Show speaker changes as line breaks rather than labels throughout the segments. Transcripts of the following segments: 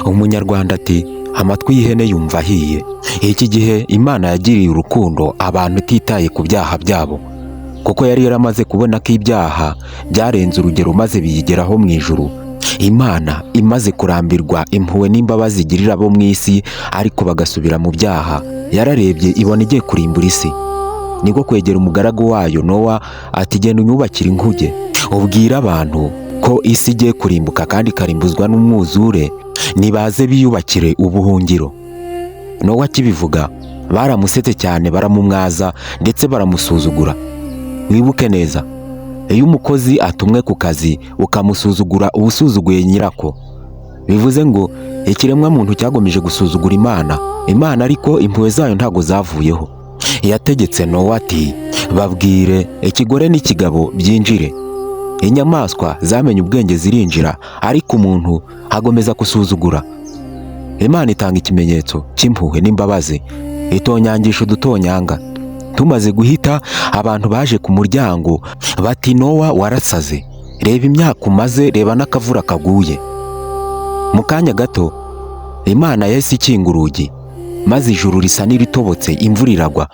Umunyarwanda ati amatwi y'ihene yumva ahiye. Iki gihe Imana yagiriye urukundo abantu ititaye ku byaha byabo, kuko yari yaramaze kubona ko ibyaha byarenze urugero maze biyigeraho mu ijuru. Imana imaze kurambirwa impuhwe n'imbabazi igirira abo mu isi ariko bagasubira mu byaha, yararebye ibona igiye kurimbura isi. Niko kwegera umugaragu wayo Nowa ati genda unyubakire inkuge, ubwira abantu ko isi igiye kurimbuka kandi ikarimbuzwa n'umwuzure, nibaze biyubakire ubuhungiro. Nowa akibivuga baramusetse cyane, baramumwaza ndetse baramusuzugura. Wibuke neza, iyo umukozi atumwe ku kazi ukamusuzugura uba usuzuguye nyirako. Bivuze ngo ikiremwa muntu cyagomeje gusuzugura Imana ariko impuhwe zayo ntago zavuyeho. Yategetse Nowa ati babwire ikigore n'ikigabo byinjire. Inyamaswa zamenye ubwenge zirinjira ariko umuntu agomeza gusuzugura. Imana itanga ikimenyetso cy'impuhwe n'imbabazi, itonyangisha udutonyanga. Tumaze guhita, abantu baje ku muryango bati Nowa warasaze, reba imyaka umaze, reba n'akavura kaguye. Mu kanya gato Imana yahise ikinga urugi maze ijuru risa n'iritobotse, imvura iragwa.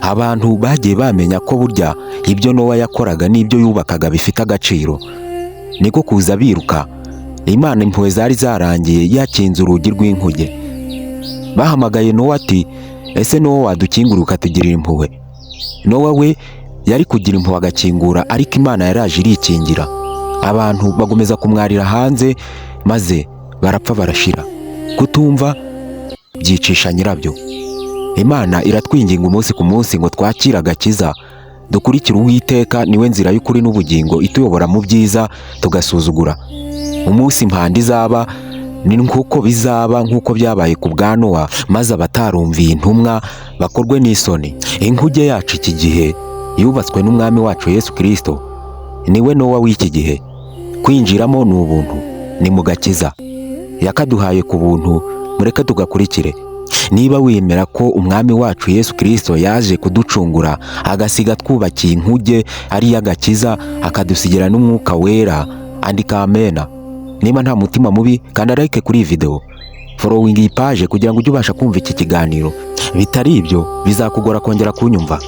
Abantu bagiye bamenya ko burya ibyo Nowa yakoraga n'ibyo yubakaga bifite agaciro. Niko kuza biruka, Imana impuhwe zari zarangiye yakinze urugi rw'inkuge. Bahamagaye Nowa ati ese Nowa wadukingura ukatugirira impuhwe? Nowa we yari kugira impuhwe agakingura, ariko Imana yaraje irikingira. Abantu bagomeza kumwarira hanze maze barapfa barashira. Kutumva byicisha nyirabyo. Imana iratwinginga umunsi ku munsi ngo twakire agakiza, dukurikire Uwiteka, niwe nzira y'ukuri n'ubugingo, ituyobora mu byiza tugasuzugura. Umunsi impanda izaba ni nk'uko bizaba, nk'uko byabaye ku bwa Nowa, maze abatarumviye intumwa bakorwe n'isoni. Inkuge yacu iki gihe yubatswe n'Umwami wacu Yesu Kristo, niwe Nowa w'iki gihe. Kwinjiramo ni ubuntu, ni mu gakiza yakaduhaye ku buntu, mureke tugakurikire. Niba wemera ko Umwami wacu Yesu Kristo yaje kuducungura agasiga twubakiye inkuge ari y'agakiza, akadusigira n'Umwuka Wera, andika amena. Niba nta mutima mubi kandi like kuri iyi video, following iyi page kugira ngo ujye ubasha kumva iki kiganiro. Bitari ibyo bizakugora kongera kunyumva.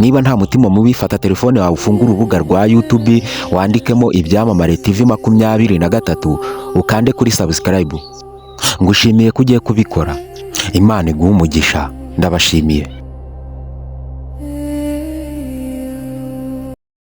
Niba nta mutima mubi, fata telefone yawe ufungure urubuga rwa YouTube, wandikemo Ibyamamare TV 23 ukande kuri subscribe. Ngushimiye ko ugiye kubikora. Imana iguhe umugisha, ndabashimiye.